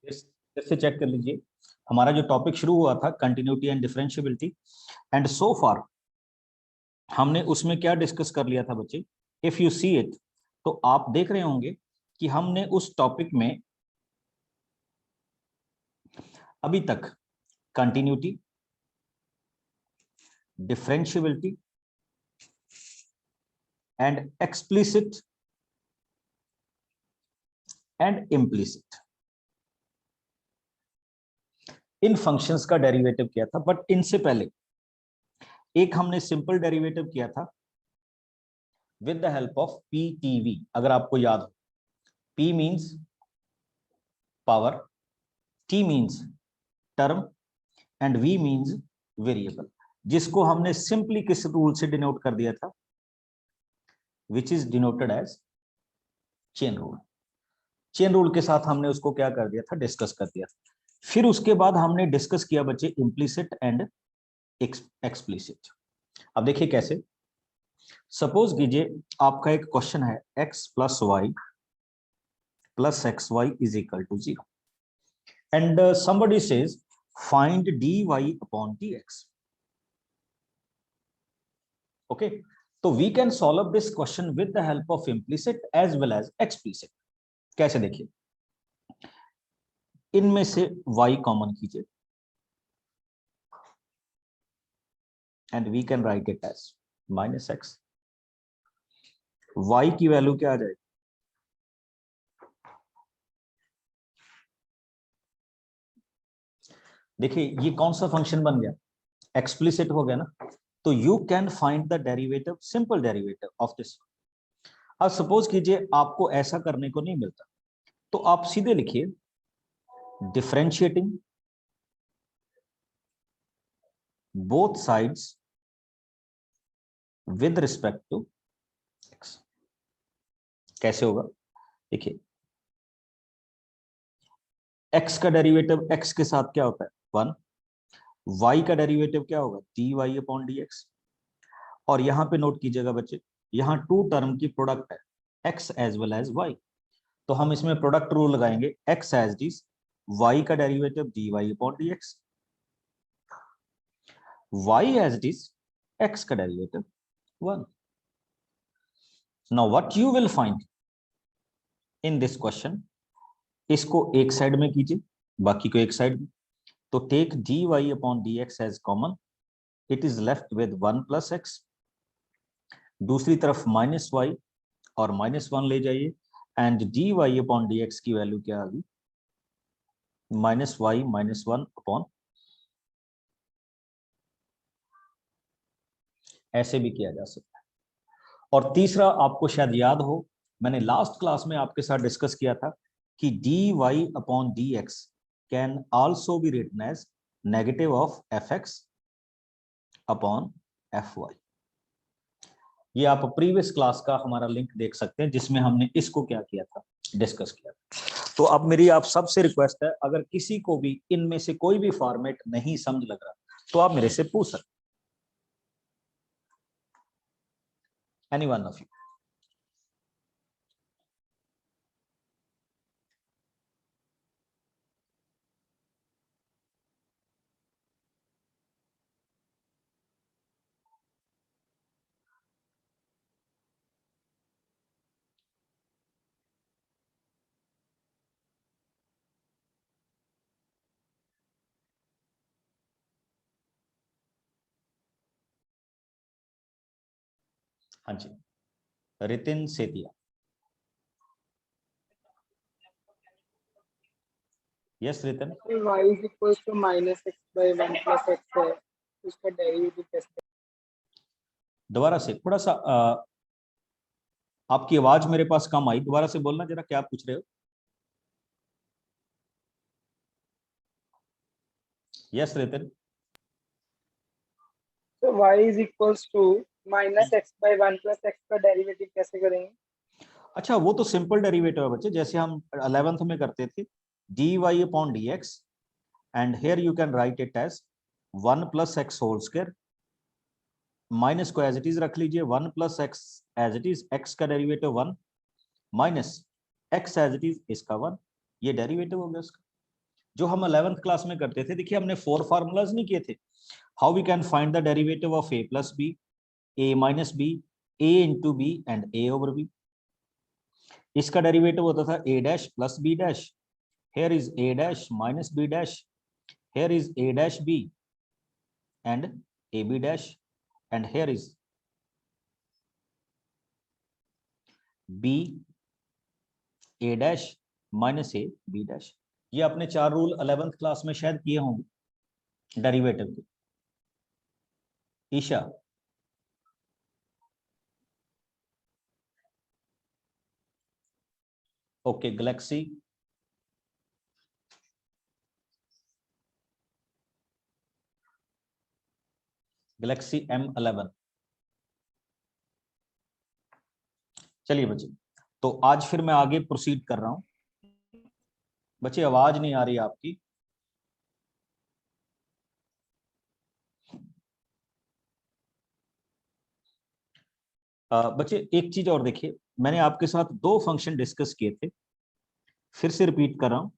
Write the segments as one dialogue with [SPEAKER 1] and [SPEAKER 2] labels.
[SPEAKER 1] फिर से चेक कर लीजिए, हमारा जो टॉपिक शुरू हुआ था continuity and differentiability, and so far हमने उसमें क्या डिस्कस कर लिया था बच्चे, इफ यू सी इट, तो आप देख रहे होंगे कि हमने उस टॉपिक में अभी तक continuity, differentiability and explicit and implicit in functions का डेरिवेटिव किया था। बट इनसे पहले एक हमने सिंपल डेरिवेटिव किया था with the help of PTV. अगर आपको याद हो, P means power, T means term and V means variable, जिसको हमने सिंपली किस रूल से डिनोट कर दिया था, which is denoted as chain rule. Chain rule के साथ हमने उसको क्या कर दिया था, डिस्कस कर दिया था। फिर उसके बाद हमने डिस्कस किया बच्चे इम्प्लिसिट एंड एक्सप्लिसिट। अब देखिए कैसे, सपोज कीजिए आपका एक क्वेश्चन है x plus y plus x y is equal to 0 and somebody says find dy upon dx. okay, तो we can solve this question with the help of implicit as well as explicit. कैसे, देखिए इनमें से y common कीजिए and we can write it as minus x. y की value क्या आ जाएगी, देखिए ये कौन सा फंक्शन बन गया, एक्सप्लिसिट हो गया ना, तो you can find the derivative, simple derivative of this. अब सपोज कीजिए आपको ऐसा करने को नहीं मिलता, तो आप सीधे लिखिए differentiating both sides with respect to x. कैसे होगा, देखिए x का डेरिवेटिव x के साथ क्या होता है 1, y का डेरिवेटिव क्या होगा dy अपॉन dx। और यहां पे नोट कीजिएगा बच्चे, यहां टू टर्म की प्रोडक्ट है x as well as y, तो हम इसमें प्रोडक्ट रूल लगाएंगे, x एज इज y का derivative dy upon dx, y as it is x का derivative 1। Now what you will find in this question, इसको एक साइड में कीजिए, बाकी को एक साइड में, तो take dy upon dx as common, it is left with 1 plus x, दूसरी तरफ माइनस वाई और -1 ले जाइए एंड dy अपॉन dx की वैल्यू क्या आ गई, -y -1 अपॉन, ऐसे भी किया जा सकता है। और तीसरा आपको शायद याद हो, मैंने लास्ट क्लास में आपके साथ डिस्कस किया था कि dy upon dx can also be written as negative of fx upon fy। ये आप प्रीवियस क्लास का हमारा लिंक देख सकते हैं जिसमें हमने इसको क्या किया था, डिस्कस किया था। तो अब मेरी आप सबसे रिक्वेस्ट है, अगर किसी को भी इनमें से कोई भी फॉर्मेट नहीं समझ लग रहा तो आप मेरे से पूछ सकते, एनी वन ऑफ यू। हाँ जी, Ritin Setia. Yes Ritin.
[SPEAKER 2] y is equals to minus x by 1 plus x है, उसका डेरिवेटिव कैसे?
[SPEAKER 1] दोबारा से थोड़ा सा आपकी आवाज मेरे पास कम आई, दोबारा से बोलना जरा, क्या पूछ रहे हो। यस रितिन।
[SPEAKER 2] तो y is equals to minus x by 1 plus x का डेरिवेटिव कैसे करेंगे?
[SPEAKER 1] अच्छा, वो तो सिंपल डेरिवेटिव है बच्चे, जैसे हम 11th में करते थे, dy upon dx and here you can write it as 1 plus x whole square, minus को एज इट इज रख लीजिए, 1 plus x as it is, x का derivative 1 minus x as it is इसका 1, ये derivative हो गया उसका। जो हम 11th क्लास में करते थे। देखिए हमने 4 फार्मूलाज नहीं किए थे। How we can find the derivative of a plus b, a minus b, a into b and a over b. इसका डेरिवेटिव होता था a dash plus b dash, here is a dash minus b dash, here is a dash b and ab dash, and here is b a dash minus a b dash। ये अपने 4 rule 11th class में शायद किए होंगे derivative के। Isha, okay, Galaxy, Galaxy M11। चलिए बच्चे, तो आज फिर मैं आगे प्रोसीड कर रहा हूं। बच्चे आवाज नहीं आ रही आपकी। बच्चे एक चीज और देखिए, मैंने आपके साथ 2 फंक्शन डिस्कस किए थे, फिर से रिपीट कर रहा हूं,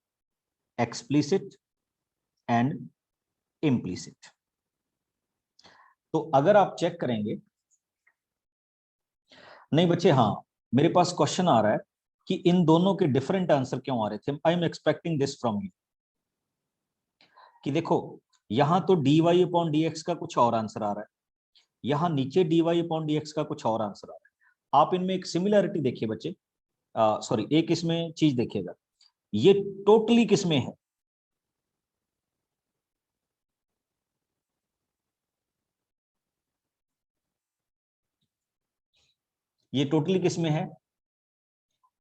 [SPEAKER 1] एक्सप्लिसिट एंड इम्प्लिसिट। तो अगर आप चेक करेंगे, नहीं बच्चे, हाँ मेरे पास क्वेश्चन आ रहा है कि इन दोनों के डिफरेंट आंसर क्यों आ रहे थे। I am expecting this from you कि देखो यहां तो dy अपॉन dx का कुछ और आंसर आ रहा है, यहां नीचे dy अपॉन dx का कुछ और आंसर आ रहा है। आप इनमें एक सिमिलरिटी देखिए बच्चे, सॉरी एक इसमें चीज देखिएगा, ये टोटली किसमें है, ये टोटली किसमें है,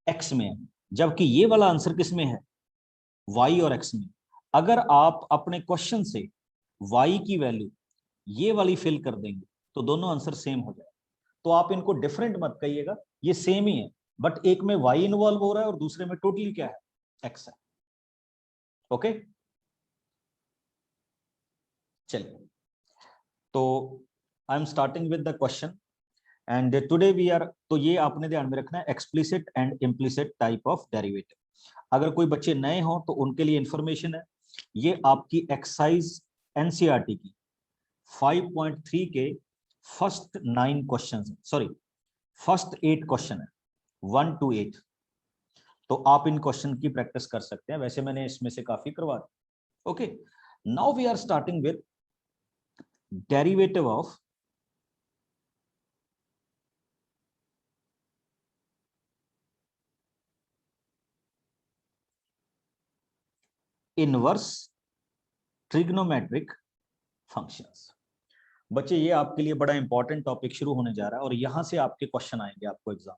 [SPEAKER 1] x में है, जबकि ये वाला आंसर किसमें है, y और x में। अगर आप अपने क्वेश्चन से y की वैल्यू ये वाली फिल कर देंगे तो दोनों आंसर सेम हो जाए। तो आप इनको डिफरेंट मत कहिएगा, ये सेम ही है, बट एक में y इन्वॉल्व हो रहा है और दूसरे में टोटली क्या है, x है। ओके, चलिए, तो I am starting with the question and today we are, तो ये आपने ध्यान में रखना है, explicit and implicit type of derivative. अगर कोई बच्चे नए हो तो उनके लिए इंफॉर्मेशन है, ये आपकी एक्सरसाइज एनसीईआरटी की 5.3 के first 9 question, sorry first 8 question है, 1 to 8। तो आप इन क्वेश्चन की प्रैक्टिस कर सकते हैं, वैसे मैंने इसमें से काफी करवा दी। Okay, now we are starting with derivative of inverse trigonometric functions. बच्चे ये आपके लिए बड़ा इंपॉर्टेंट टॉपिक शुरू होने जा रहा है और यहां से आपके क्वेश्चन आएंगे आपको एग्जाम।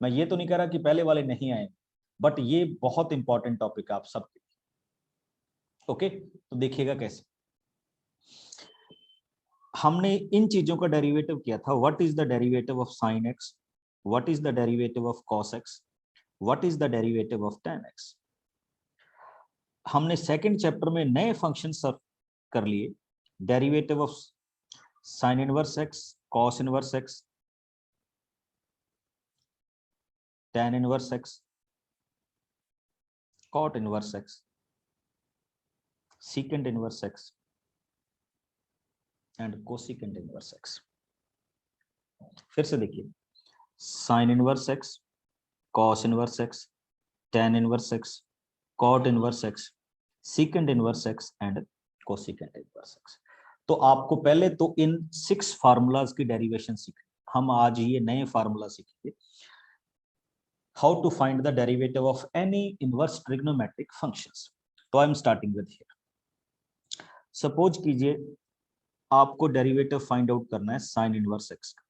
[SPEAKER 1] मैं ये तो नहीं कह रहा कि पहले वाले नहीं आए, बट ये बहुत इंपॉर्टेंट टॉपिक है आप सबके लिए। ओके, तो देखिएगा कैसे हमने इन चीजों का डेरिवेटिव किया था। What is the derivative of sine x, what is the derivative of cos x, what is the derivative of ten x. हमने सेकंड चैप्टर में नए फंक्शन सर्व कर लिए, derivative of sine inverse x, cos inverse x, tan inverse x, cot inverse x, secant inverse x and cosecant inverse x. फिर से देखिए, sine inverse x, cos inverse x, tan inverse x, cot inverse x, secant inverse x and cosecant inverse x. तो आपको पहले तो इन 6 formulas की derivation सीखनी। हम आज ये नए फार्मूला सीखेंगे, how to find the derivative of any inverse trigonometric functions। तो I am starting with here. Suppose कीजिए आपको डेरिवेटिव फाइंड आउट करना है साइन इनवर्स एक्स का,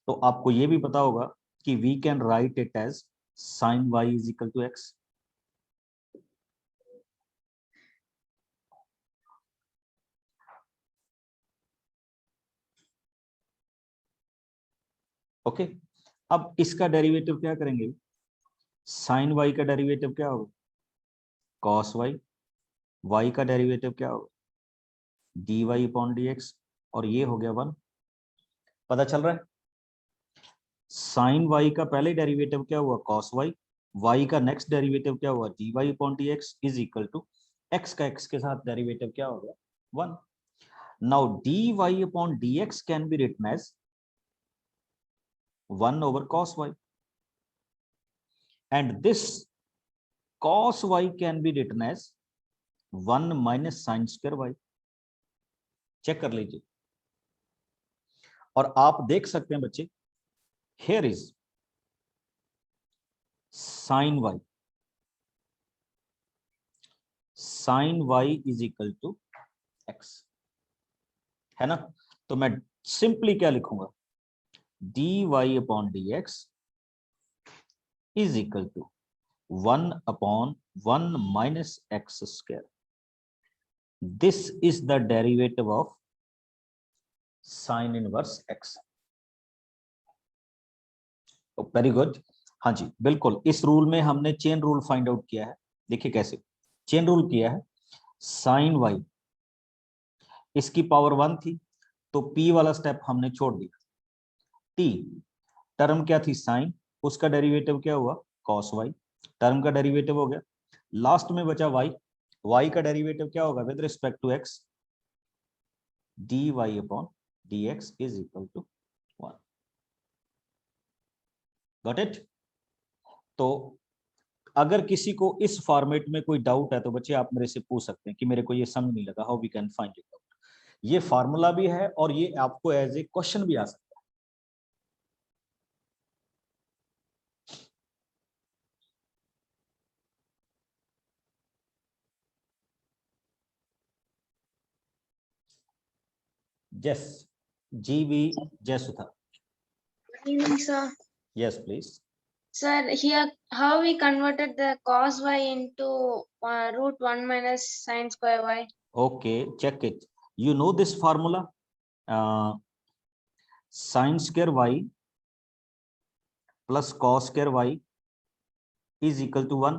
[SPEAKER 1] तो आपको ये भी पता होगा कि we can write it as sine y is equal to x. Okay, अब इसका डेरिवेटिव क्या करेंगे, साइन वाई का डेरिवेटिव क्या होगा, कॉस वाई, वाई का डेरिवेटिव क्या होगा, d y upon d x, और ये हो गया 1। पता चल रहा है, साइन वाई का पहले डेरिवेटिव क्या हुआ, कॉस वाई, y का नेक्स्ट डेरिवेटिव क्या हुआ, dy upon dx is equal to x का x के साथ डेरिवेटिव क्या हो गया, 1. Now dy upon dx can be written as 1 over cos y, and this cos y can be written as 1 minus sin square y. Check कर लीजिए और आप देख सकते हैं बच्चे, here is sin y, sin y is equal to x, है ना. तो मैं सिंपली क्या लिखूंगा, dy upon dx is equal to 1 upon 1 minus x square. This is the derivative of sin inverse x. Very good. हाँ जी बिल्कुल, इस rule में हमने चेन रूल फाइंड आउट किया है. देखिए कैसे चेन रूल किया है, साइन वाई इसकी पावर 1 थी तो p वाला स्टेप हमने छोड़ दिया, t टर्म क्या थी साइन, उसका डेरिवेटिव क्या हुआ cos y, टर्म का डेरिवेटिव हो गया, लास्ट में बचा y, y का डेरिवेटिव क्या होगा with respect to x, dy upon dx is equal to 1. Got it. तो अगर किसी को इस फॉर्मेट में कोई डाउट है तो बच्चे आप मेरे से पूछ सकते हैं कि मेरे को ये समझ नहीं लगा, how we can find it out. ये फार्मूला भी है और ये आपको एज ए क्वेश्चन भी आ सकता है. जस जीवी Jayasudha.
[SPEAKER 3] Good evening, sir.
[SPEAKER 1] Yes please.
[SPEAKER 3] Sir, here how we converted the cos y into root 1 minus sin square y?
[SPEAKER 1] Okay, check it. You know this formula, sin square y plus cos square y is equal to 1,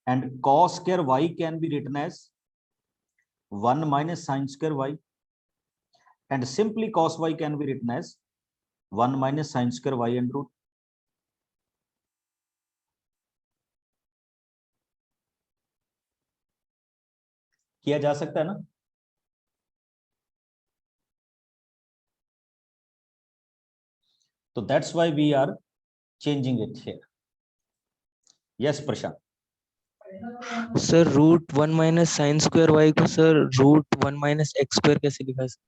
[SPEAKER 1] and cos square y can be written as 1 minus sin square y, and simply cos y can be written as 1 minus sin square y and root. किया जा सकता है ना. तो that's why we are changing it here. Yes Prashant.
[SPEAKER 4] Sir root 1 minus sine square y को sir root 1 minus x square कैसे लिखा sir?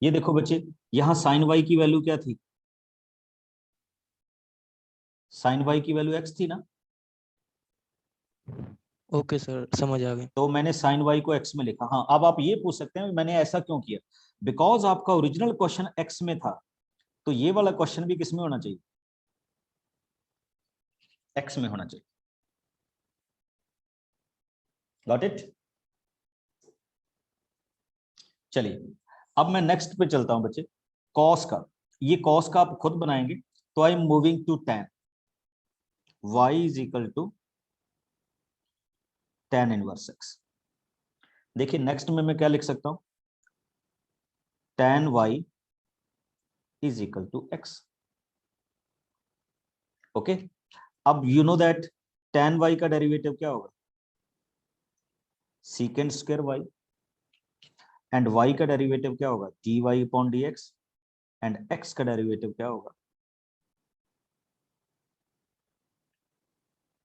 [SPEAKER 1] ये देखो बच्चे, यहाँ साइन वाई की वैल्यू क्या थी, साइन वाई की वैल्यू x थी ना.
[SPEAKER 4] ओके सर समझ आ गए.
[SPEAKER 1] तो मैंने साइन वाई को x में लिखा. हाँ अब आप ये पूछ सकते हैं मैंने ऐसा क्यों किया, बिकॉज आपका ओरिजिनल क्वेश्चन x में था तो ये वाला क्वेश्चन भी किस में होना चाहिए, x में होना चाहिए. Got it. चलिए अब मैं नेक्स्ट पे चलता हूं बच्चे, कॉस का. ये कॉस का आप खुद बनाएंगे. तो I am moving to tan, y is equal to tan inverse x. देखिए नेक्स्ट में मैं क्या लिख सकता हूं, tan y is equal to x. Okay. अब you know that tan y का डेरिवेटिव क्या होगा, secant square y, and y का डेरिवेटिव क्या होगा dy upon dx, and x का डेरिवेटिव क्या होगा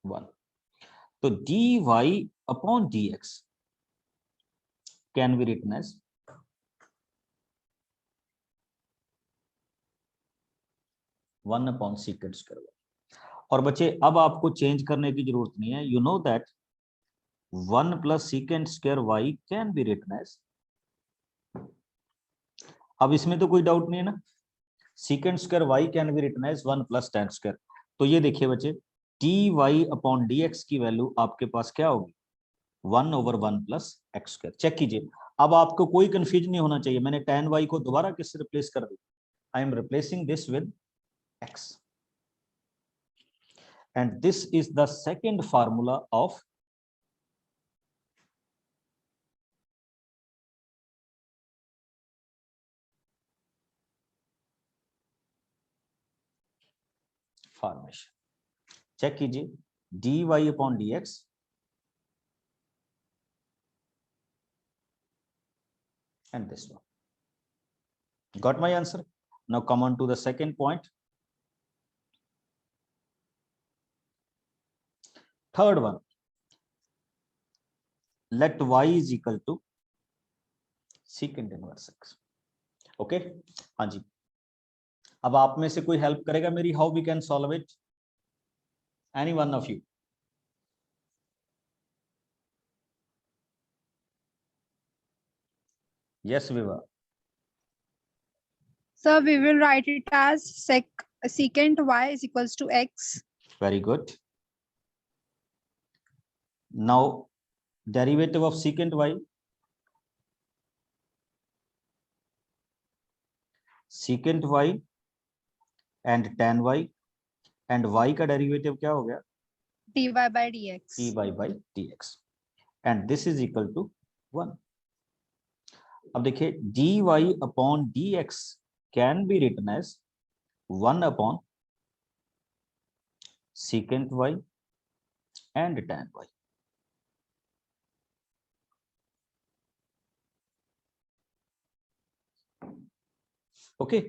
[SPEAKER 1] 1. तो dy upon dx can be written as 1 upon secant square y. और बच्चे अब आपको चेंज करने की जरूरत नहीं है, you know that 1 plus secant square y can be written as, अब इसमें तो कोई डाउट नहीं है ना, secant square y can be written as 1 plus tan square. तो ये देखिए बच्चे, dy अपॉन dx की वैल्यू आपके पास क्या होगी 1 over 1 plus x square. Check कीजिए, अब आपको कोई कंफ्यूजन नहीं होना चाहिए. मैंने tan y को दोबारा किससे रिप्लेस कर दिया, I am replacing this with x, and this is the second formula of formation. चेक कीजिए, dy upon dx and this one. Got my answer? Now come on to the second point. Third one, let y is equal to secant inverse x. Okay, हाँ जी, अब आप में से कोई help करेगा मेरी? How we can solve it? Any one of you? Yes, Viva.
[SPEAKER 5] So we will write it as secant y is equals to x.
[SPEAKER 1] Very good. Now derivative of secant y, secant y and tan y, and y का derivative क्या हो गया?
[SPEAKER 5] dy by dx.
[SPEAKER 1] dy by dx, and this is equal to 1. अब देखिए, dy upon dx can be written as 1 upon secant y and tan y. Okay,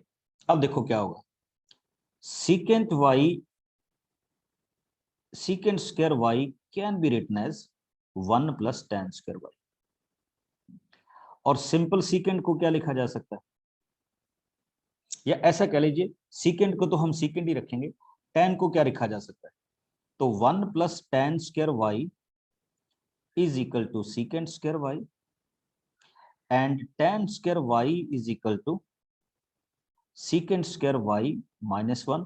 [SPEAKER 1] अब देखो क्या होगा, secant y, secant square y can be written as 1 plus tan square y. और simple secant को क्या लिखा जा सकता है? या ऐसा कह लीजिए, secant को तो हम secant ही रखेंगे, tan को क्या लिखा जा सकता है? तो 1 plus tan square y is equal to secant square y, and tan square y is equal to secant square y minus 1,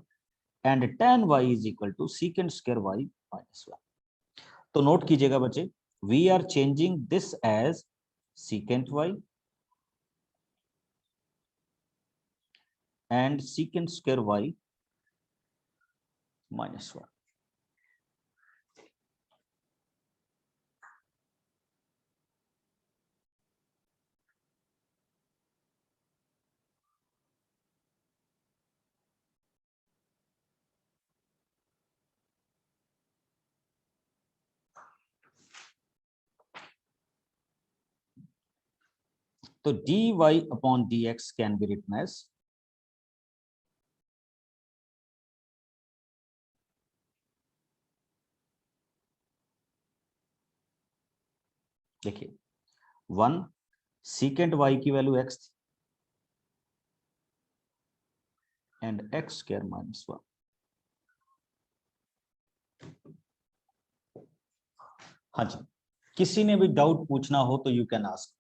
[SPEAKER 1] and tan y is equal to secant square y minus 1. तो note कीजिएगा बच्चे, we are changing this as secant y and secant square y minus 1. तो dy upon dx can be written as देखिए 1 secant y की value x थी and x square minus 1. हाँ जी, किसी ने भी डाउट पूछना हो तो you can ask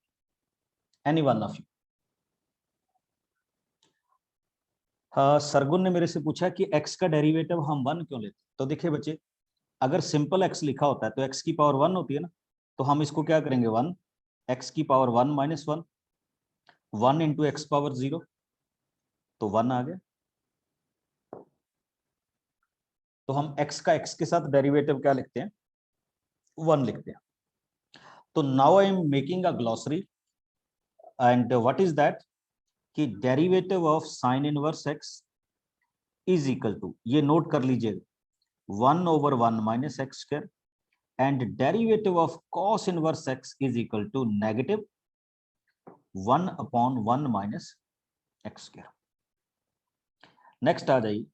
[SPEAKER 1] any one of you. Sargun ने मेरे से पूछा कि x का डेरिवेटिव हम 1 क्यों लेते? तो देखिए बच्चे, अगर सिंपल x लिखा होता है तो x की पावर 1 होती है ना, तो हम इसको क्या करेंगे, 1 x की power 1 minus 1, 1 into x power 0, तो 1 आ गया. तो हम x का x के साथ डेरिवेटिव क्या लिखते हैं, 1 लिखते हैं. तो now I am making a glossary, and what is that कि derivative of sine inverse x is equal to, ये नोट कर लीजिएगा, 1 over 1 minus x square, and derivative of cos inverse x is equal to negative 1 upon 1 minus x square. Next आ जाइए,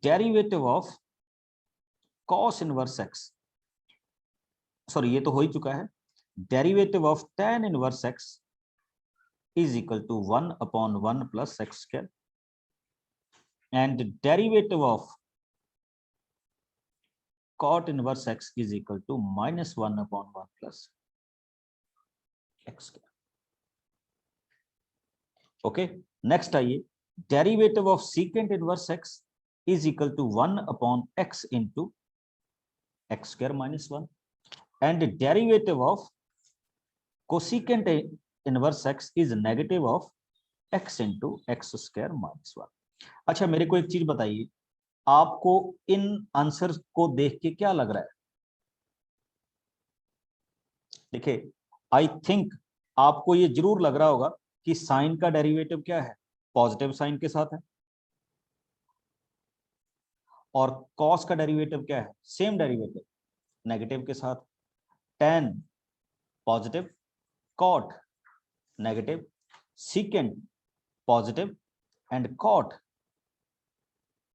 [SPEAKER 1] derivative of cos inverse x, sorry ये तो हो ही चुका है, derivative of tan inverse x is equal to 1 upon 1 plus x square, and derivative of cot inverse x is equal to minus 1 upon 1 plus x square. Okay, next आइए, derivative of secant inverse x is equal to 1 upon x into x square minus 1, and derivative of cosecant inverse x is negative of x into x square minus 1. अच्छा, मेरे को एक चीज बताइए, आपको इन answers को देख के क्या लग रहा है? देखिए, आई थिंक आपको ये जरूर लग रहा होगा कि साइन का डेरिवेटिव क्या है, पॉजिटिव साइन के साथ है, और कॉस का डेरिवेटिव क्या है, सेम डेरिवेटिव नेगेटिव के साथ, tan positive, cot negative, secant positive and cot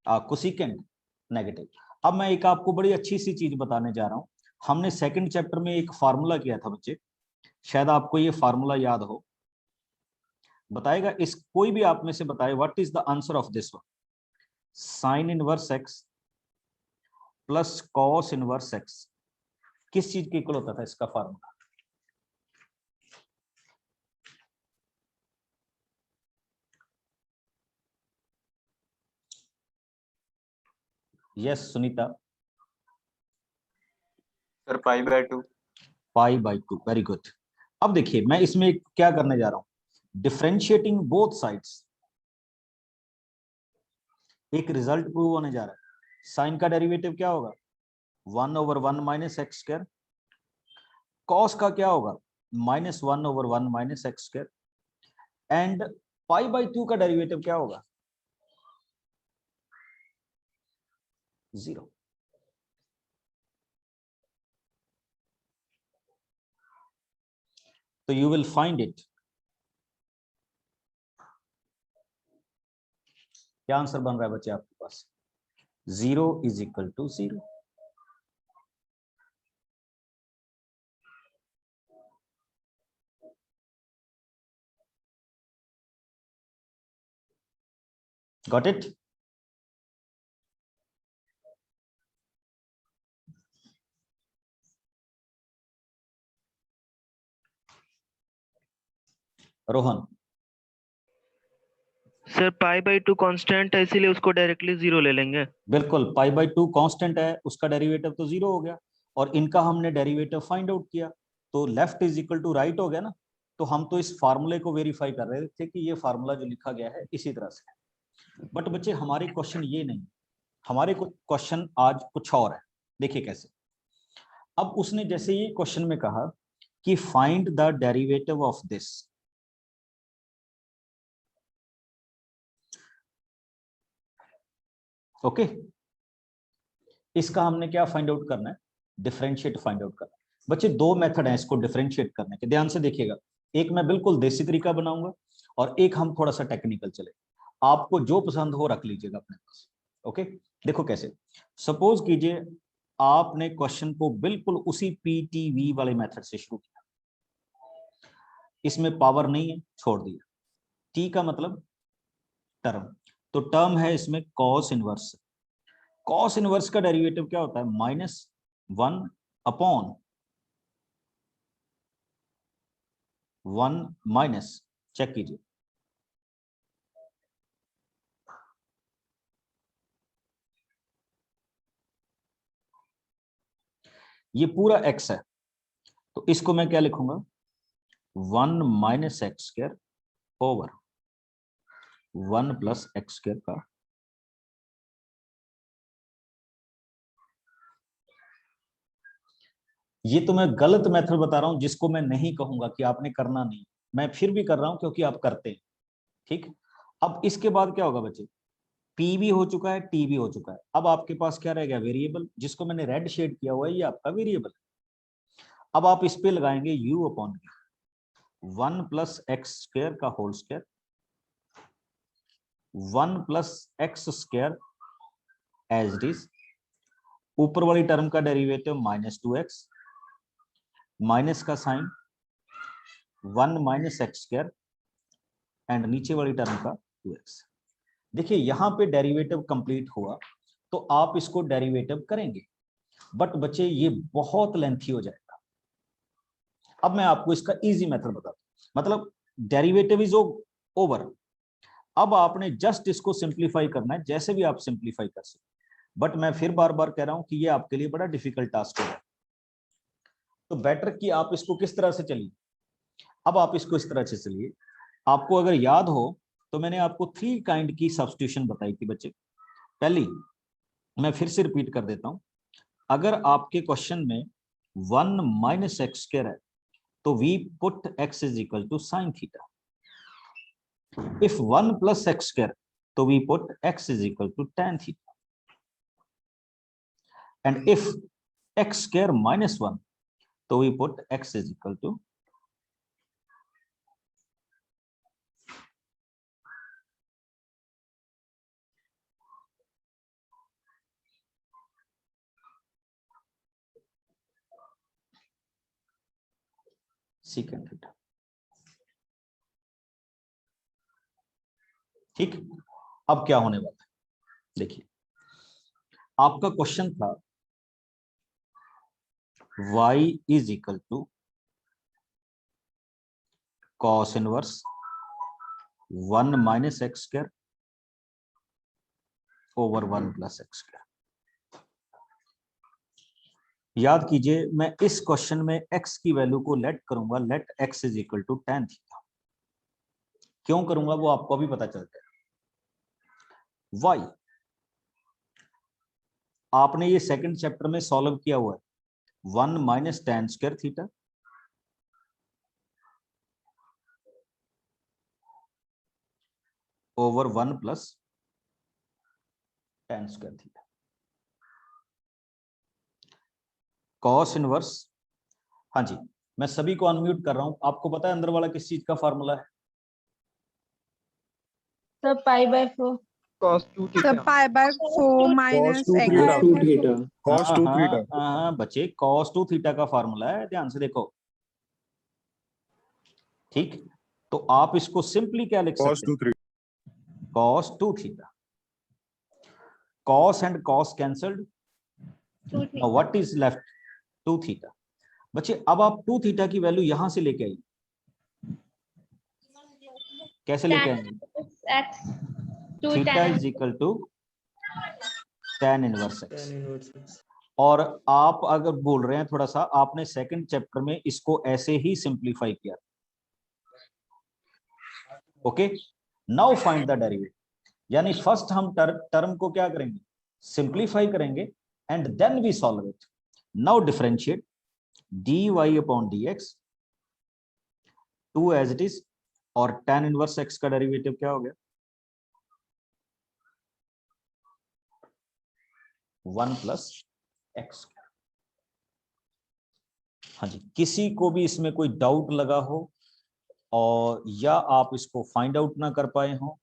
[SPEAKER 1] cosecant negative. अब मैं एक आपको बड़ी अच्छी सी चीज बताने जा रहा हूं। हमने सेकंड चैप्टर में एक फार्मूला किया था बच्चे, शायद आपको ये फार्मूला याद हो। बताएगा इस, कोई भी आप में से बताए what is the answer of this one. Sine inverse x plus cos inverse x किस चीज के इक्वल होता था इसका formula? Yes Sunita.
[SPEAKER 6] Sir pi by 2।
[SPEAKER 1] Pi by 2, very good. अब देखिए मैं इसमें क्या करने जा रहा हूं, डिफरेंशिएटिंग बोथ साइड्स, एक रिजल्ट प्रूव होने जा रहा है। साइन का डेरिवेटिव क्या होगा, 1/1 माइनस एक्स स्क्वायर। कॉस का क्या होगा, -1/1 minus x square. And pi by 2 का डेरिवेटिव क्या होगा, 0। तो यू विल फाइंड इट। क्या आंसर बन रहा है बच्चे आपके पास, 0 is equal to 0। Got it? Rohan.
[SPEAKER 4] Sir pi by 2 constant है, इसीलिए उसको डायरेक्टली 0 ले लेंगे।
[SPEAKER 1] बिल्कुल, पाई बाय 2 कांस्टेंट है, उसका डेरिवेटिव तो 0 हो गया, और इनका हमने डेरिवेटिव फाइंड आउट किया, तो left is equal to right हो गया ना। तो हम तो इस फार्मूले को वेरीफाई कर रहे थे कि ये फार्मूला जो लिखा गया है इसी तरह से है। बट बच्चे हमारे क्वेश्चन ये नहीं, हमारे क्वेश्चन आज कुछ और है। देखिए कैसे। अब उसने जैसे ये क्वेश्चन में कहा कि find the derivative of this, okay इसका हमने क्या फाइंड आउट करना है, डिफरेंशिएट फाइंड आउट करना है। बच्चे दो मेथड है इसको डिफरेंशिएट करने के, ध्यान से देखिएगा। एक मैं बिल्कुल देसी तरीका बनाऊंगा और एक हम थोड़ा सा टेक्निकल चले, आपको जो पसंद हो रख लीजिएगा अपने पास। ओके देखो कैसे। सपोज कीजिए आपने क्वेश्चन को बिल्कुल उसी पीटीवी वाले मेथड से शुरू किया, इसमें पावर नहीं है, छोड़ दिया। टी का मतलब टर्म, तो टर्म है इसमें कॉस इनवर्स। कॉस इनवर्स का डेरिवेटिव क्या होता है, -1 अपॉन 1 माइनस, चेक कीजिए, ये पूरा x है, तो इसको मैं क्या लिखूंगा, 1 minus x square over 1 plus x square का ये तो मैं गलत मेथड बता रहा हूं, जिसको मैं नहीं कहूंगा कि आपने करना नहीं, मैं फिर भी कर रहा हूं क्योंकि आप करते हैं। ठीक, अब इसके बाद क्या होगा बच्चे, पी भी हो चुका है, टी भी हो चुका है। अब आपके पास क्या रह गया, वेरिएबल, जिसको मैंने रेड शेड किया हुआ है, ये आपका वेरिएबल है। अब आप इस पे लगाएंगे u upon 1 plus x square का whole square, 1 plus x square as it is, ऊपर वाली टर्म का डेरिवेटिव -2x, माइनस का sine 1 minus x square and नीचे वाली टर्म का 2x। देखिए यहां पे डेरिवेटिव कंप्लीट हुआ, तो आप इसको डेरिवेटिव करेंगे, बट बच्चे ये बहुत लेंथी हो जाएगा। अब मैं आपको इसका इजी मेथड बताता हूं, मतलब डेरिवेटिव इज ओवर। अब आपने जस्ट इसको सिंप्लीफाई करना है, जैसे भी आप सिंप्लीफाई कर सकते, बट मैं फिर बार बार कह रहा हूं कि ये आपके लिए बड़ा डिफिकल्ट टास्क है। तो बेटर कि आप इसको किस तरह से चलिए, अब आप इसको इस तरह से चलिए। आपको अगर याद हो तो मैंने आपको 3 काइंड की सब्स्टिट्यूशन बताई थी बच्चे। पहली मैं फिर से रिपीट कर देता हूं, अगर आपके क्वेश्चन में 1 माइनस एक्स स्क्वायर है तो we put x is equal to sine theta. If 1 plus x square तो we put x is equal to tan theta. and if x square minus 1, so we put x is equal to secant theta. ठीक, अब क्या होने वाला है देखिए, आपका question था y is equal to cos inverse 1 minus x square over 1 plus x square. याद कीजिए, मैं इस क्वेश्चन में x की वैल्यू को लेट करूंगा, let x is equal to tan theta. क्यों करूंगा वो आपको अभी पता चल जाएगा। y आपने ये सेकंड चैप्टर में सॉल्व किया हुआ है, 1 minus tan square theta over 1 plus tan square theta. Cos inverse, हाँ जी, मैं सभी को अनम्यूट कर रहा हूं। आपको पता है अंदर वाला किस चीज का फार्मूला है?
[SPEAKER 3] So pi/4.
[SPEAKER 2] cos 2
[SPEAKER 5] So
[SPEAKER 2] theta.
[SPEAKER 5] pi by 4 minus
[SPEAKER 6] two
[SPEAKER 5] x
[SPEAKER 6] theta.
[SPEAKER 5] by
[SPEAKER 2] 2 theta.
[SPEAKER 6] cos 2 theta.
[SPEAKER 1] हाँ बच्चे, cos 2 थीटा का फार्मूला है, ध्यान से देखो। ठीक, तो आप इसको सिंपली क्या लिख
[SPEAKER 6] cos
[SPEAKER 1] सकते
[SPEAKER 6] 2
[SPEAKER 1] हैं?
[SPEAKER 6] 3
[SPEAKER 1] cos 2 theta, cos and cos cancelled, now what is left? 2 theta. बच्चे अब आप 2 थीटा की वैल्यू यहां से लेके आइए, कैसे लेके आएंगे?
[SPEAKER 3] X. 2
[SPEAKER 1] theta
[SPEAKER 3] tan.
[SPEAKER 1] Is equal to tan inverse x। और आप अगर बोल रहे हैं थोड़ा सा, आपने सेकंड चैप्टर में इसको ऐसे ही सिंप्लीफाई किया। Okay, now find the derivative, यानी फर्स्ट हम टर्म को क्या करेंगे? सिंप्लीफाई करेंगे and then we solve it. Now differentiate dy upon dx 2 as it is, और tan इनवर्स x का डेरिवेटिव क्या हो गया? 1 प्लस एक्स। हाँ जी, किसी को भी इसमें कोई डाउट लगा हो, और या आप इसको फाइंड आउट ना कर पाए हो,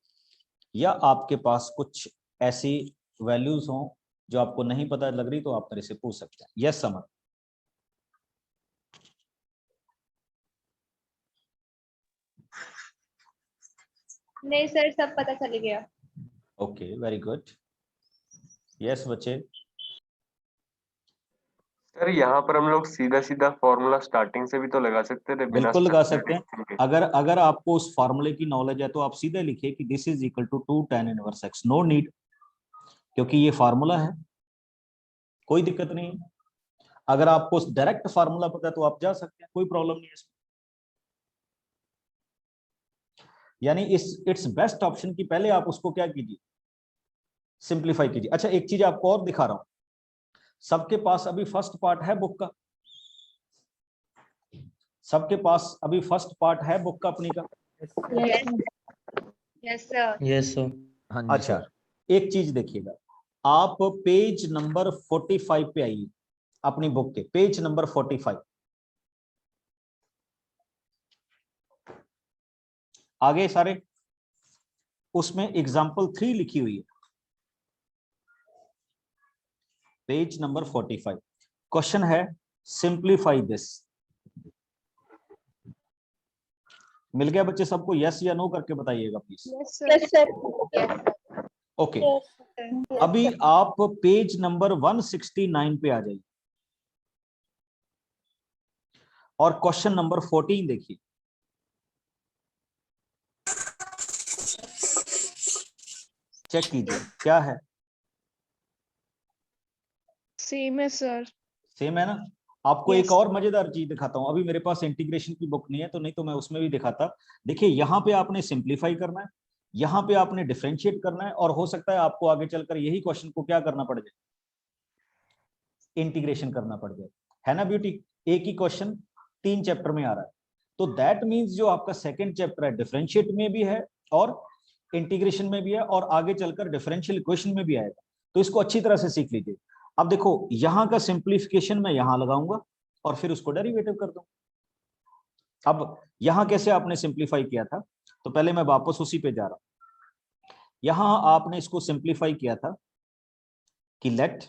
[SPEAKER 1] या आपके पास कुछ ऐसी वैल्यूज हो जो आपको नहीं पता लग रही, तो आप मेरे से पूछ सकते हैं। यस समझ?
[SPEAKER 3] नहीं सर, सब पता चल गया।
[SPEAKER 1] Okay, very good. यस बच्चे,
[SPEAKER 7] सर यहाँ पर हम लोग सीधा सीधा फॉर्मूला स्टार्टिंग से भी तो लगा सकते थे, बिना
[SPEAKER 1] बिल्कुल लगा
[SPEAKER 7] structure
[SPEAKER 1] सकते हैं।
[SPEAKER 7] देखे के।
[SPEAKER 1] अगर आपको उस फार्मूले की नॉलेज है तो आप सीधे लिखिए कि this is equal to 2 tan inverse x. No need, क्योंकि ये फार्मूला है, कोई दिक्कत नहीं है। अगर आपको डायरेक्ट फार्मूला पता है तो आप जा सकते हैं, कोई प्रॉब्लम नहीं है इसमें। यानी इट्स बेस्ट ऑप्शन की पहले आप उसको क्या कीजिए? सिंप्लीफाई कीजिए। अच्छा, एक चीज आपको और दिखा रहा हूं, सबके पास अभी फर्स्ट पार्ट है बुक का? सबके पास अभी फर्स्ट पार्ट है बुक का अपनी का?
[SPEAKER 3] Yes sir.
[SPEAKER 4] Yes sir.
[SPEAKER 1] अच्छा, एक चीज देखिएगा, आप पेज नंबर 45 पे आइए, अपनी बुक के पेज नंबर 45। आगे सारे, उसमें एग्जाम्पल 3 लिखी हुई है, पेज नंबर 45। क्वेश्चन है सिंप्लीफाई दिस। मिल गया बच्चे सबको? यस या नो करके बताइएगा प्लीज।
[SPEAKER 3] Yes sir.
[SPEAKER 1] ओके, अभी आप पेज नंबर 169 पे आ जाइए और क्वेश्चन नंबर 14 देखिए। चेक कीजिए क्या है।
[SPEAKER 5] सेम है सर।
[SPEAKER 1] सेम है ना? आपको
[SPEAKER 5] Yes.
[SPEAKER 1] एक और मजेदार चीज दिखाता हूं, अभी मेरे पास इंटीग्रेशन की बुक नहीं है, तो नहीं तो मैं उसमें भी दिखाता। देखिए, यहाँ पे आपने सिंप्लीफाई करना है, यहाँ पे आपने डिफरेंशिएट करना है, और हो सकता है आपको आगे चलकर यही क्वेश्चन को क्या करना पड़ जाए? इंटीग्रेशन करना पड़ जाए, है ना ब्यूटी? एक ही क्वेश्चन 3 चैप्टर में आ रहा है, तो दैट मीन्स जो आपका सेकेंड चैप्टर है डिफरेंशिएट में भी है और इंटीग्रेशन में भी है, और आगे चलकर डिफरेंशियल इक्वेशन में भी आएगा। तो इसको अच्छी तरह से सीख लीजिए। अब देखो यहां का सिंप्लीफिकेशन मैं यहां लगाऊंगा और फिर उसको डेरिवेटिव कर दूंगा। अब यहां कैसे आपने सिंप्लीफाई किया था, तो पहले मैं वापस उसी पे जा रहा हूं। यहां आपने इसको सिंप्लीफाई किया था कि let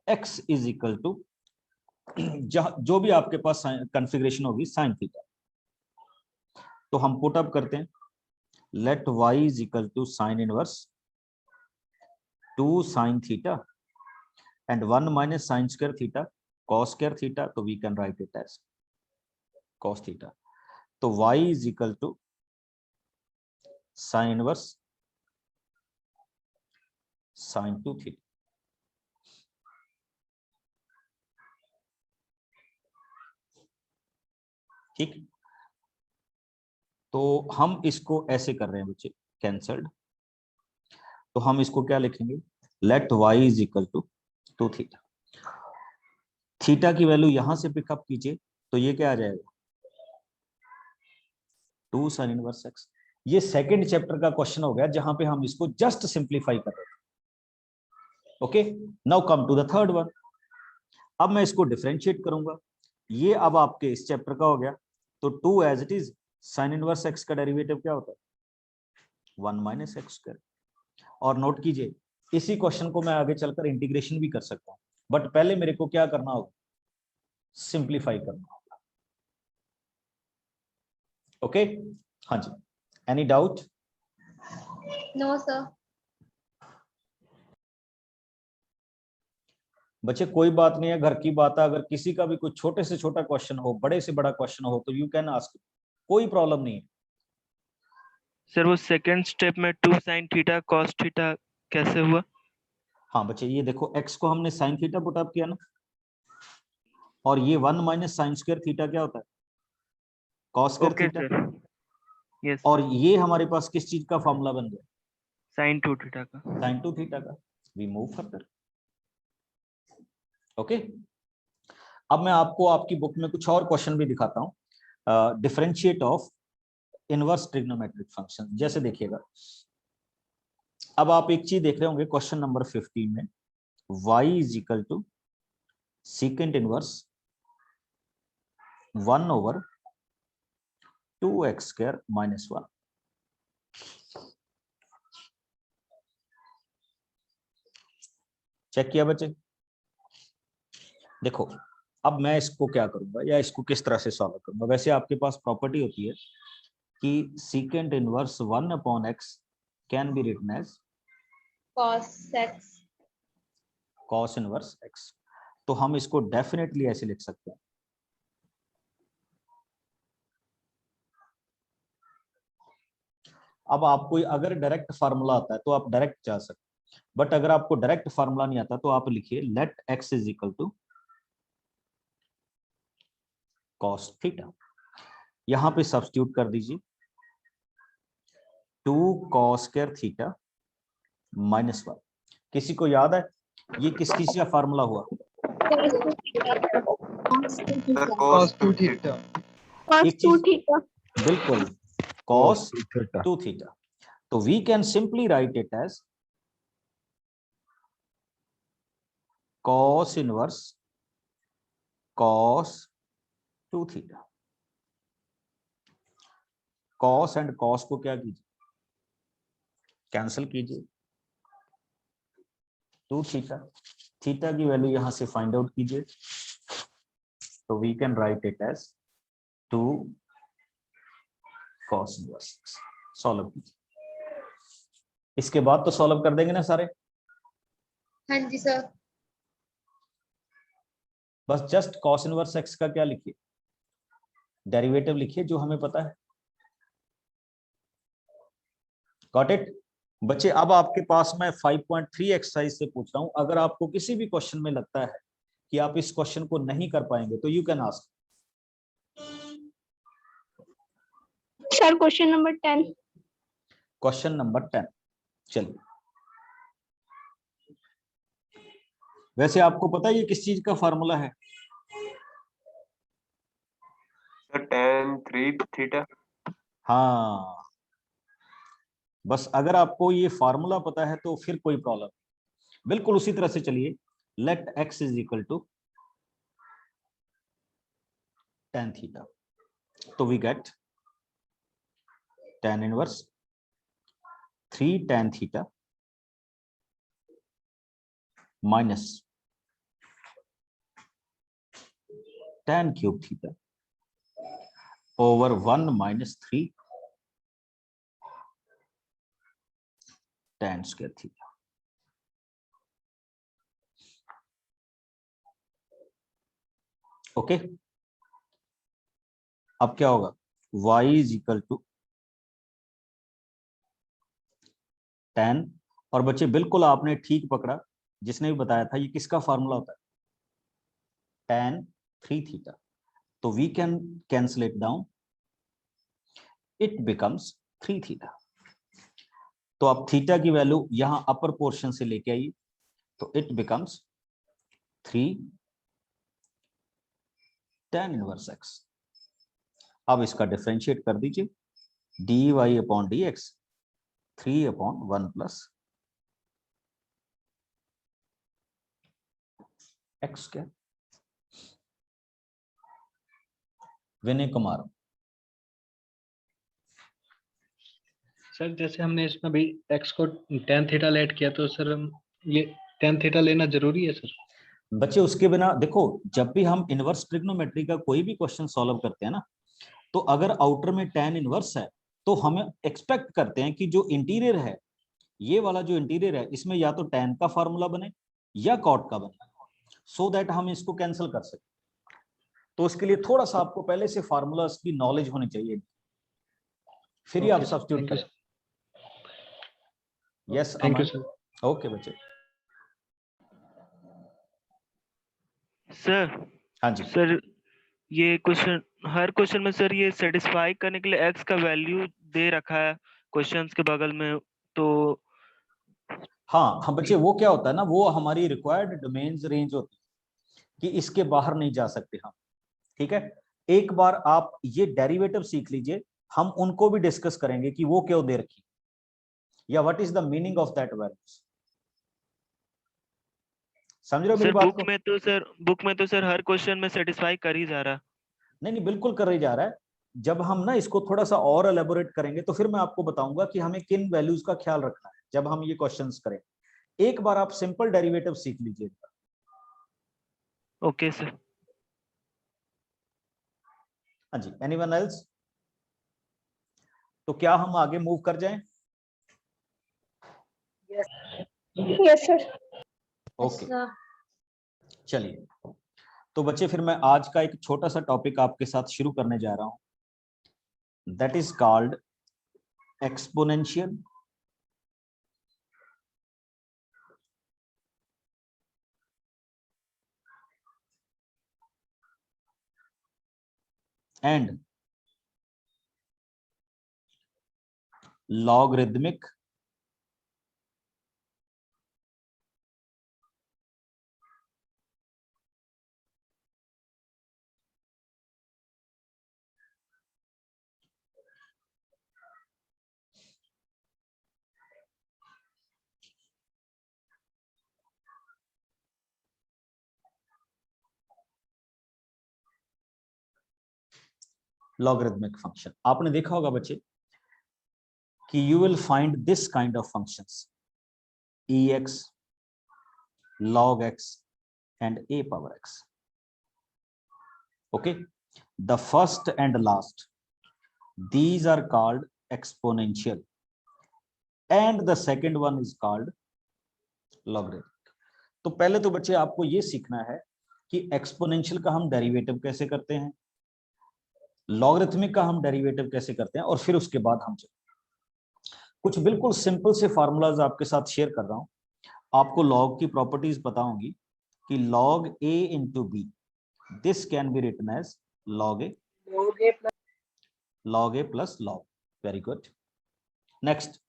[SPEAKER 1] x is equal to, जो भी आपके पास कॉन्फ़िगरेशन होगी साइन थीटा, तो हम पुट अप करते हैं let y is equal to sine inverse 2 sine theta and 1 minus sin square theta cos square theta, तो we can write it as cos theta। तो y is equal to sin inverse sin 2 theta। ठीक, तो हम इसको ऐसे कर रहे हैं बच्चे, कैंसल्ड। तो हम इसको क्या लिखेंगे, let y is equal to 2 theta. Theta की वैल्यू यहां से पिकअप कीजिए, तो ये क्या आ जाएगा 2 sin इनवर्स x। ये सेकंड चैप्टर का क्वेश्चन हो गया जहां पे हम इसको जस्ट सिंप्लीफाई कर रहे थे। Okay, now come to the third one. अब मैं इसको डिफरेंशिएट करूंगा, ये अब आपके इस चैप्टर का हो गया। तो 2 as it is sine inverse x का डेरिवेटिव क्या होता है 1 माइनस एक्स स्क्वायर। और नोट कीजिए इसी क्वेश्चन को मैं आगे चलकर इंटीग्रेशन भी कर सकता हूं, बट पहले मेरे को क्या करना होगा, सिंप्लीफाई करना होगा। ओके, हाँ जी, एनी डाउट?
[SPEAKER 3] No, sir.
[SPEAKER 1] बच्चे कोई बात नहीं है, घर की बात है। अगर किसी का भी कोई छोटे से छोटा क्वेश्चन हो, बड़े से बड़ा क्वेश्चन हो, तो यू कैन आस्क, कोई प्रॉब्लम नहीं है।
[SPEAKER 4] सर वो सेकंड स्टेप में 2 साइन थीटा कॉस थीटा कैसे हुआ?
[SPEAKER 1] हाँ बच्चे, ये देखो x को हमने साइन थीटा पुट अप किया ना, और ये 1 माइनस साइन स्क्वायर थीटा क्या होता है cos square
[SPEAKER 4] okay
[SPEAKER 1] theta.
[SPEAKER 4] Sir, yes
[SPEAKER 1] और ये हमारे पास किस चीज का फॉर्मूला बन गया,
[SPEAKER 4] साइन 2 थीटा का।
[SPEAKER 1] साइन 2 थीटा का। We move further. ओके, अब मैं आपको आपकी बुक में कुछ और क्वेश्चन भी दिखाता हूं। Differentiate of inverse trigonometric function. जैसे देखिएगा, अब आप एक चीज देख रहे होंगे क्वेश्चन नंबर 15 में, y is equal to secant inverse 1 over 2x square minus 1। Check किया बच्चे? देखो अब मैं इसको क्या करूंगा या इसको किस तरह से सॉल्व करूंगा। वैसे आपके पास प्रॉपर्टी होती है कि secant inverse 1 upon x can be written as
[SPEAKER 3] Cos x.
[SPEAKER 1] cos inverse x। तो हम इसको डेफिनेटली ऐसे लिख सकते हैं, अब आपको अगर डायरेक्ट फार्मूला आता है तो आप डायरेक्ट जा सकते हैं, बट अगर आपको डायरेक्ट फार्मूला नहीं आता तो आप लिखिए let x is equal to cos theta. यहां पे सब्स्टिट्यूट कर दीजिए 2 कॉस स्क्वायर थीटा माइनस 1। किसी को याद है ये किस किस का फार्मूला हुआ?
[SPEAKER 7] Sir
[SPEAKER 2] cos
[SPEAKER 7] cos 2
[SPEAKER 2] 2
[SPEAKER 7] theta.
[SPEAKER 2] theta.
[SPEAKER 1] एक चीज बिल्कुल cos 2 थीटा। तो we can simply write it as cos inverse cos 2 theta. cos and cos को क्या कीजिए, कैंसिल कीजिए, 2 थीटा। थीटा की वैल्यू यहां से फाइंड आउट कीजिए, तो we can write it as 2 cos inverse. Solve कीजिए, इसके बाद तो सॉल्व कर देंगे ना सारे।
[SPEAKER 3] हाँ जी सर।
[SPEAKER 1] बस जस्ट cos इनवर्स x का क्या लिखिए, डेरिवेटिव लिखिए जो हमें पता है। गॉट इट बच्चे? अब आपके पास मैं 5.3 एक्सरसाइज से पूछ रहा हूं, अगर आपको किसी भी क्वेश्चन में लगता है कि आप इस क्वेश्चन को नहीं कर पाएंगे तो you can ask.
[SPEAKER 8] Sir question number 10।
[SPEAKER 1] Question number 10, चलिए। वैसे आपको पता है ये किस चीज का फार्मूला है?
[SPEAKER 7] Sir tan 3 theta.
[SPEAKER 1] हाँ, बस अगर आपको ये फार्मूला पता है तो फिर कोई प्रॉब्लम। बिल्कुल उसी तरह से चलिए, let x is equal to tan theta, तो we get tan inverse 3 tan theta minus tan cube theta over 1 minus 3 tan square theta. Okay, अब क्या होगा, y is equal to tan, और बच्चे बिल्कुल आपने ठीक पकड़ा, जिसने भी बताया था ये किसका फार्मूला होता है, tan 3 थीटा, तो we can cancel it down, it becomes 3 theta. तो आप थीटा की वैल्यू यहां अपर पोर्शन से लेके आइए, तो it becomes 3 tan inverse x। अब इसका डिफरेंशिएट कर दीजिए, dy upon dx 3 upon 1 plus x क्या। विनय कुमार,
[SPEAKER 9] सर जैसे हमने इसमें भी x को tan थीटा लेट किया, तो सर हम ये tan थीटा लेना जरूरी है सर?
[SPEAKER 1] बच्चे उसके बिना देखो, जब भी हम इनवर्स ट्रिग्नोमेट्री का कोई भी क्वेश्चन सॉल्व करते हैं ना, तो अगर आउटर में tan इनवर्स है तो हम एक्सपेक्ट करते हैं कि जो इंटीरियर है, ये वाला जो इंटीरियर है, इसमें या तो tan का फार्मूला बने या cot का बने, सो दैट हम इसको कैंसिल कर सकें। तो उसके लिए थोड़ा सा आपको पहले से फार्मूलास की नॉलेज होनी चाहिए, फिर ही आप सब्स्टिट्यूट करें। Yes
[SPEAKER 9] thank you
[SPEAKER 1] Aman,
[SPEAKER 9] sir.
[SPEAKER 1] Okay बच्चे।
[SPEAKER 4] सर
[SPEAKER 1] हाँ जी,
[SPEAKER 4] सर ये क्वेश्चन, हर क्वेश्चन में सर ये सेटिस्फाई करने के लिए x का वैल्यू दे रखा है क्वेश्चंस के बगल में, तो
[SPEAKER 1] हाँ हाँ बच्चे, वो क्या होता है ना, वो हमारी रिक्वायर्ड डोमेन्स रेंज होती है कि इसके बाहर नहीं जा सकते हम, ठीक है। एक बार आप ये डेरिवेटिव सीख लीजिए, हम उनको भी डिस्कस करेंगे कि वो क्यों दे रखी या what is the meaning of that values. समझ रहे हो मेरी
[SPEAKER 4] सर
[SPEAKER 1] बात को?
[SPEAKER 4] बुक में तो सर हर क्वेश्चन में सेटिस्फाई कर ही जा रहा।
[SPEAKER 1] नहीं नहीं, बिल्कुल कर ही जा रहा है। जब हम ना इसको थोड़ा सा और एलेबोरेट करेंगे तो फिर मैं आपको बताऊंगा कि हमें किन वैल्यूज का ख्याल रखना है जब हम ये क्वेश्चंस करें। एक बार आप सिंपल डेरिवेटिव सीख लीजिए।
[SPEAKER 4] Okay sir.
[SPEAKER 1] हाँ जी, एनीवन एल्स? तो क्या हम आगे मूव कर जाएं?
[SPEAKER 8] Yes sir.
[SPEAKER 1] ओके, चलिए। तो बच्चे फिर मैं आज का एक छोटा सा टॉपिक आपके साथ शुरू करने जा रहा हूं, that is called exponential and logarithmic logarithmic function. आपने देखा होगा बच्चे कि you will find this kind of functions, ex, log x and a power x. Okay, the first and last, these are called exponential and the second one is called logarithmic. तो पहले तो बच्चे आपको ये सीखना है कि एक्सपोनेंशियल का हम डेरिवेटिव कैसे करते हैं, लॉगरिथमिक का हम डेरिवेटिव कैसे करते हैं, और फिर उसके बाद हम कुछ बिल्कुल सिंपल से फार्मूलाज आपके साथ शेयर कर रहा हूं। आपको लॉग की प्रॉपर्टीज पता होंगी कि log a into b, this can be written as log a plus log. Very good. Next,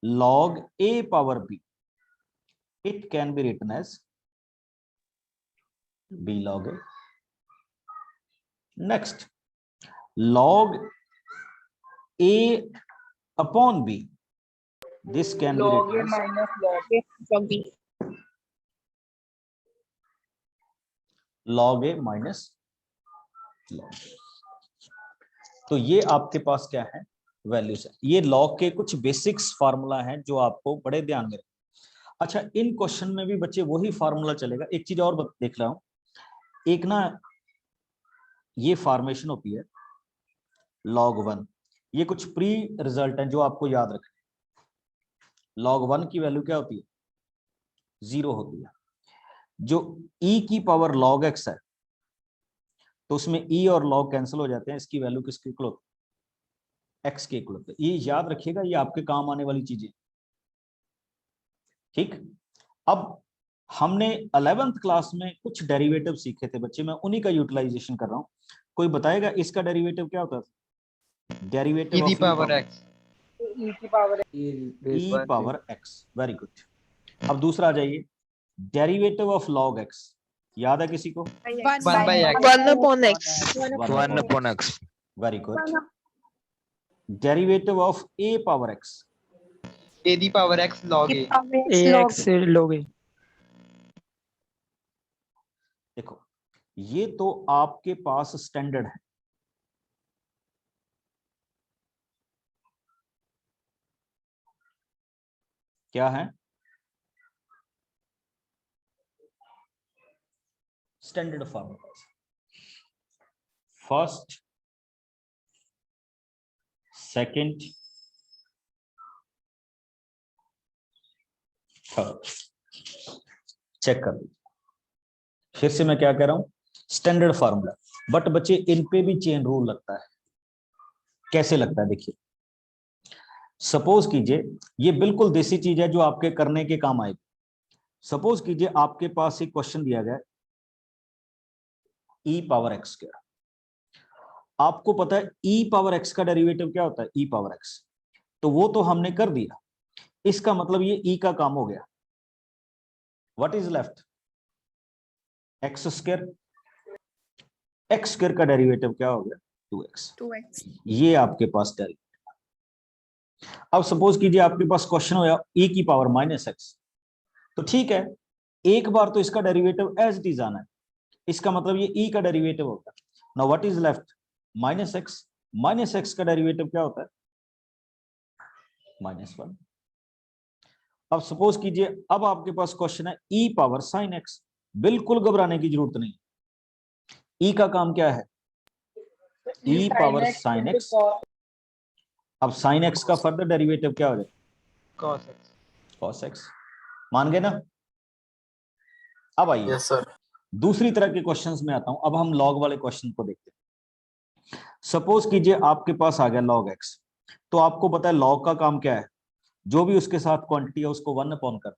[SPEAKER 1] log a power b, it can be written as b log a. Next, log a upon b, this can be written as
[SPEAKER 2] minus log
[SPEAKER 8] Log B.
[SPEAKER 1] log a minus log a। तो ये आपके पास क्या है, values है। ये log के कुछ बेसिक्स फार्मूला हैं जो आपको बड़े ध्यान में रखना। अच्छा, इन क्वेश्चन में भी बच्चे वही फार्मूला चलेगा। एक चीज और देख रहा हूं, एक ना ये फॉर्मेशन होती है log 1, ये कुछ प्री रिजल्ट है जो आपको याद रखना। log 1 की वैल्यू क्या होती है, 0 होती है। जो e की पावर log x है तो उसमें e और log कैंसिल हो जाते हैं, इसकी वैल्यू किसके इक्वल होती है, x के इक्वल होती है। ये याद रखिएगा, ये आपके काम आने वाली चीजें। ठीक, अब हमने 11th क्लास में कुछ डेरिवेटिव सीखे थे बच्चे, मैं उन्हीं का यूटिलाइजेशन कर रहा हूं। कोई बताएगा इसका डेरिवेटिव क्या होता था, डेरिवेटिव ऑफ
[SPEAKER 2] e की power
[SPEAKER 1] e power x। Very good. अब दूसरा आ जाइए, डेरिवेटिव ऑफ log x, याद है किसी को,
[SPEAKER 5] 1 by x.
[SPEAKER 8] 1 upon x.
[SPEAKER 1] 1 upon x। Very good. Derivative of a power x,
[SPEAKER 10] a the power x log a।
[SPEAKER 8] Ax log a.
[SPEAKER 1] देखो ये तो आपके पास स्टैंडर्ड है। क्या है, standard formula. First, second, third, check कर लीजिए। फिर से मैं क्या कह रहा हूं, स्टैंडर्ड फार्मूला। बट बच्चे इन पे भी चेन रूल लगता है। कैसे लगता है, देखिए सपोज कीजिए, ये बिल्कुल देसी चीज है जो आपके करने के काम आएगी। सपोज कीजिए आपके पास एक क्वेश्चन दिया गया e पावर x स्क्वायर। आपको पता है e पावर x का डेरिवेटिव क्या होता है, e पावर x, तो वो तो हमने कर दिया। इसका मतलब ये e का काम हो गया। What is left, x square. x square का डेरिवेटिव क्या हो गया, 2x।
[SPEAKER 5] 2x.
[SPEAKER 1] ये आपके पास डेरिवेटिव। अब सपोज कीजिए आपके पास क्वेश्चन होया e की पावर माइनस x, तो ठीक है, एक बार तो इसका डेरिवेटिव एज इट इज आना है। इसका मतलब ये e का डेरिवेटिव होगा। Now what is left, minus x। Minus x का डेरिवेटिव क्या होता है, -1। अब सपोज कीजिए अब आपके पास क्वेश्चन है e पावर साइन x। बिल्कुल घबराने की जरूरत नहीं, e का काम क्या है, e पावर साइन x। अब साइन x का फर्दर डेरिवेटिव क्या हो जाएगा, cos x। मान गए ना। अब आइए
[SPEAKER 10] यस सर।
[SPEAKER 1] दूसरी तरह के क्वेश्चंस में आता हूं। अब हम लॉग वाले क्वेश्चन को देखते हैं। सपोज कीजिए आपके पास आ गया log x, तो आपको पता है log का काम क्या है, जो भी उसके साथ क्वांटिटी है उसको 1 अपॉन कर।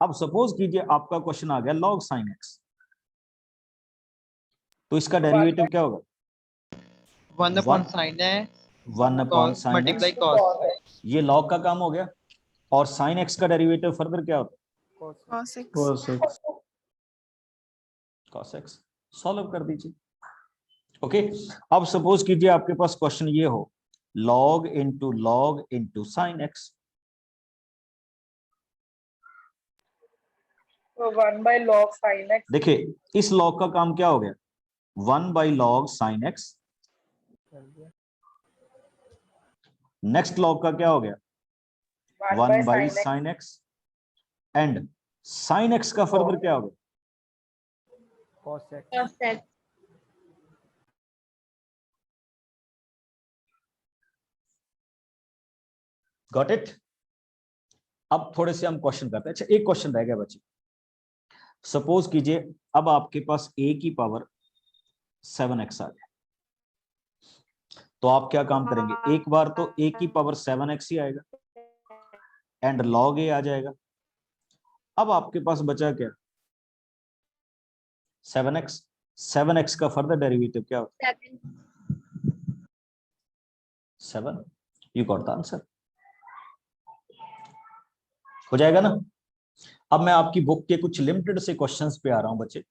[SPEAKER 1] अब सपोज कीजिए आपका क्वेश्चन आ गया log sin x, तो इसका डेरिवेटिव क्या होगा,
[SPEAKER 10] 1 upon sin है
[SPEAKER 1] 1 upon sin
[SPEAKER 10] multiply
[SPEAKER 1] x।
[SPEAKER 10] cos।
[SPEAKER 1] ये log का काम हो गया। और sin x का डेरिवेटिव फर्दर क्या होता है,
[SPEAKER 5] Cos x.
[SPEAKER 1] cos x। Solve कर दीजिए। ओके, अब सपोज कीजिए आपके पास क्वेश्चन ये हो log into sin x,
[SPEAKER 2] तो 1 by log sin x।
[SPEAKER 1] देखिए इस log का काम क्या हो गया, 1 by log sin x। Next log का क्या हो गया, 1 by sin x। And sin x का फर्दर क्या हो गया,
[SPEAKER 2] cos x।
[SPEAKER 3] Cos x.
[SPEAKER 1] Got it. अब थोड़े से हम क्वेश्चन करते हैं। अच्छा एक क्वेश्चन रह गया बच्चे। सपोज कीजिए अब आपके पास a की पावर 7x आ गया, तो आप क्या काम करेंगे, एक बार तो a की पावर 7x ही आएगा एंड log a आ जाएगा। अब आपके पास बचा क्या, 7x। 7x का फर्दर डेरिवेटिव क्या होता है, 7। You got the answer. हो जाएगा ना। अब मैं आपकी बुक के कुछ लिमिटेड से क्वेश्चंस पे आ रहा हूं बच्चे,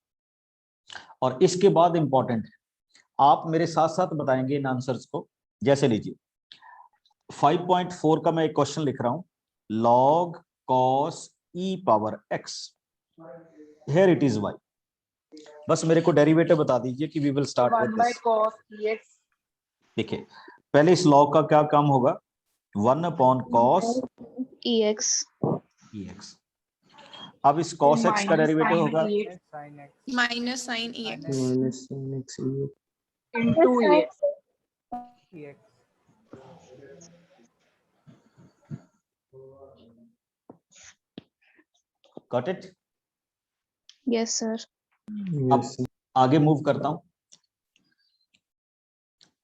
[SPEAKER 1] और इसके बाद इंपॉर्टेंट है, आप मेरे साथ साथ बताएंगे इन आंसर्स को। जैसे लीजिए 5.4 का मैं एक क्वेश्चन लिख रहा हूं, log cos e power x, here it is y। बस मेरे को डेरिवेटिव बता दीजिए कि we will start with
[SPEAKER 2] 1 by
[SPEAKER 1] this.
[SPEAKER 2] cos EX
[SPEAKER 1] देखिए पहले इस लॉ का क्या काम होगा, 1 upon cos
[SPEAKER 3] EX
[SPEAKER 1] EX। अब इस cos x का डेरिवेटिव होगा
[SPEAKER 5] minus sin EX
[SPEAKER 6] minus next year.
[SPEAKER 2] into EX.
[SPEAKER 1] Got it.
[SPEAKER 3] yes sir
[SPEAKER 1] अब आगे मूव करता हूं।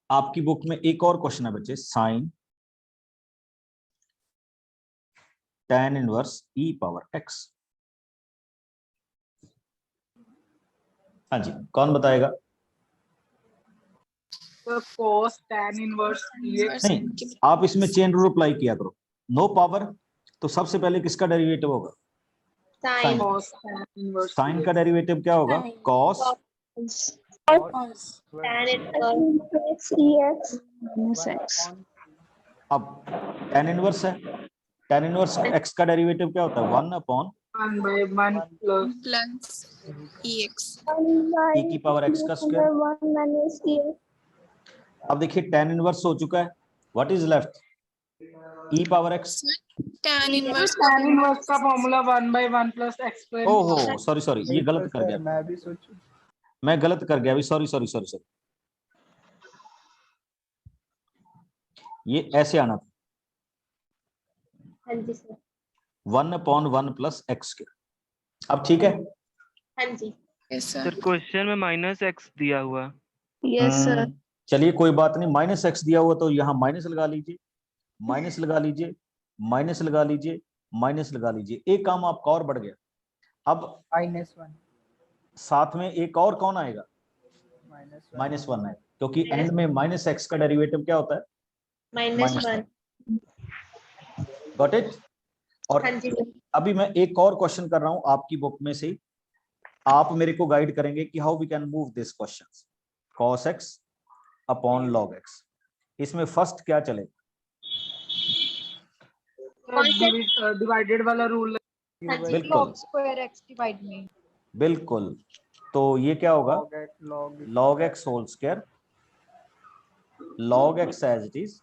[SPEAKER 1] आपकी बुक में एक और क्वेश्चन है बच्चे, sine tan inverse e power x। हाँ जी, कौन बताएगा?
[SPEAKER 2] So cos tan inverse EX
[SPEAKER 1] नहीं, आप इसमें चेन रूल अप्लाई किया करो। नो पावर तो सबसे पहले किसका डेरिवेटिव होगा?
[SPEAKER 3] sin
[SPEAKER 2] cos tan inverse
[SPEAKER 1] sine का
[SPEAKER 2] EX.
[SPEAKER 1] डेरिवेटिव क्या होगा? cos
[SPEAKER 3] tan inverse EX minus x
[SPEAKER 1] अब tan इनवर्स है, tan इनवर्स x का डेरिवेटिव क्या होता है? 1 upon
[SPEAKER 2] 1 by 1 plus
[SPEAKER 5] plus EX
[SPEAKER 1] e की पावर x का स्क्वायर। अब देखिए tan इनवर्स हो चुका है, what is left? e power x।
[SPEAKER 5] tan inverse
[SPEAKER 2] tan inverse का formula 1 by 1 plus x square.
[SPEAKER 1] ओहो सॉरी सॉरी, ये गलत कर गया मैं गलत कर गया अभी, सॉरी सॉरी सॉरी सॉरी, ये ऐसे आना था,
[SPEAKER 3] हाँ जी सर
[SPEAKER 1] 1 अपॉन 1 प्लस एक्स के। अब ठीक है?
[SPEAKER 3] हाँ जी
[SPEAKER 5] yes sir
[SPEAKER 4] सर क्वेश्चन में माइनस एक्स दिया हुआ है।
[SPEAKER 3] yes sir
[SPEAKER 1] चलिए कोई बात नहीं, माइनस एक्स दिया हुआ तो यहाँ माइनस लगा लीजिए, माइनस लगा लीजिए, माइनस लगा लीजिए, माइनस लगा लीजिए। एक काम आपका और बढ़ गया। अब
[SPEAKER 10] -1
[SPEAKER 1] साथ में एक और कौन आएगा? -1 है, क्योंकि एंड में माइनस एक्स का डेरिवेटिव क्या होता है?
[SPEAKER 3] -1
[SPEAKER 1] गॉट इट। और
[SPEAKER 3] हाँ जी
[SPEAKER 1] अभी मैं एक और क्वेश्चन कर रहा हूं आपकी बुक में से, आप मेरे को गाइड करेंगे कि how we can move this questions. cos x upon log x, इसमें फर्स्ट क्या चले?
[SPEAKER 2] डिवाइडेड वाला रूल
[SPEAKER 1] बिल्कुल
[SPEAKER 5] square x divide में
[SPEAKER 1] बिल्कुल, तो ये क्या होगा? log x whole square, log x as it is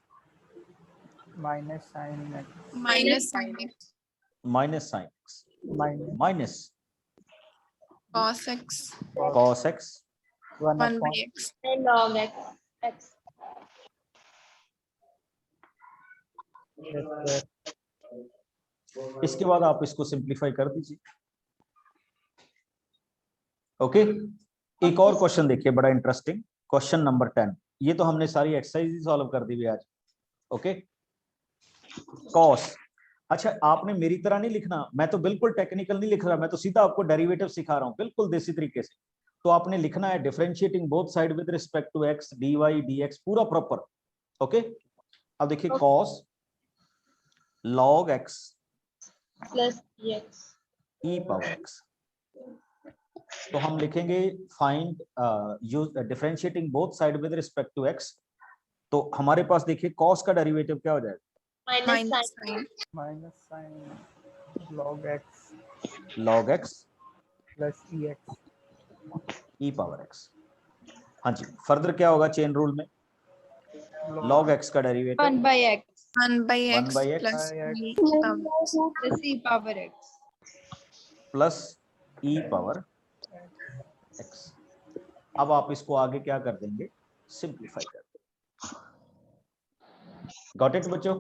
[SPEAKER 10] minus sin x
[SPEAKER 5] minus sin x
[SPEAKER 1] minus sine x minus
[SPEAKER 5] cos x
[SPEAKER 10] 1
[SPEAKER 5] 1 by
[SPEAKER 10] upon
[SPEAKER 5] x
[SPEAKER 3] log x
[SPEAKER 1] इसके बाद आप इसको सिंप्लीफाई कर दीजिए। ओके, एक और क्वेश्चन देखिए बड़ा इंटरेस्टिंग, क्वेश्चन नंबर 10। ये तो हमने सारी एक्सरसाइज सॉल्व कर दी हुई आज। ओके, कॉस, अच्छा आपने मेरी तरह नहीं लिखना, मैं तो बिल्कुल टेक्निकल नहीं लिख रहा, मैं तो सीधा आपको डेरिवेटिव सिखा रहा हूं बिल्कुल देसी तरीके से। तो आपने लिखना है differentiating both side with respect to x dy dx पूरा प्रॉपर। ओके, अब देखिए cos log x
[SPEAKER 3] plus EX
[SPEAKER 1] e power x, तो हम लिखेंगे find use differentiating both side with respect to x। तो हमारे पास देखिए cos का डेरिवेटिव क्या हो जाएगा?
[SPEAKER 3] minus sin
[SPEAKER 10] log x plus ex
[SPEAKER 1] e power x। हाँ जी, फर्दर क्या होगा चेन रूल में? log x का derivative
[SPEAKER 5] 1 by x 1 by
[SPEAKER 1] 1 by x
[SPEAKER 5] plus e power x
[SPEAKER 1] plus e power x। अब आप इसको आगे क्या कर देंगे? सिंप्लीफाई कर देंगे। गॉट इट बच्चों?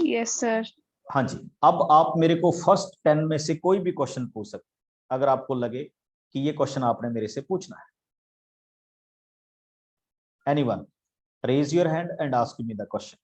[SPEAKER 3] yes sir
[SPEAKER 1] हाँ जी, अब आप मेरे को फर्स्ट 10 में से कोई भी क्वेश्चन पूछ सकते अगर आपको लगे कि ये क्वेश्चन आपने मेरे से पूछना है। Anyone raise your hand and ask me the question.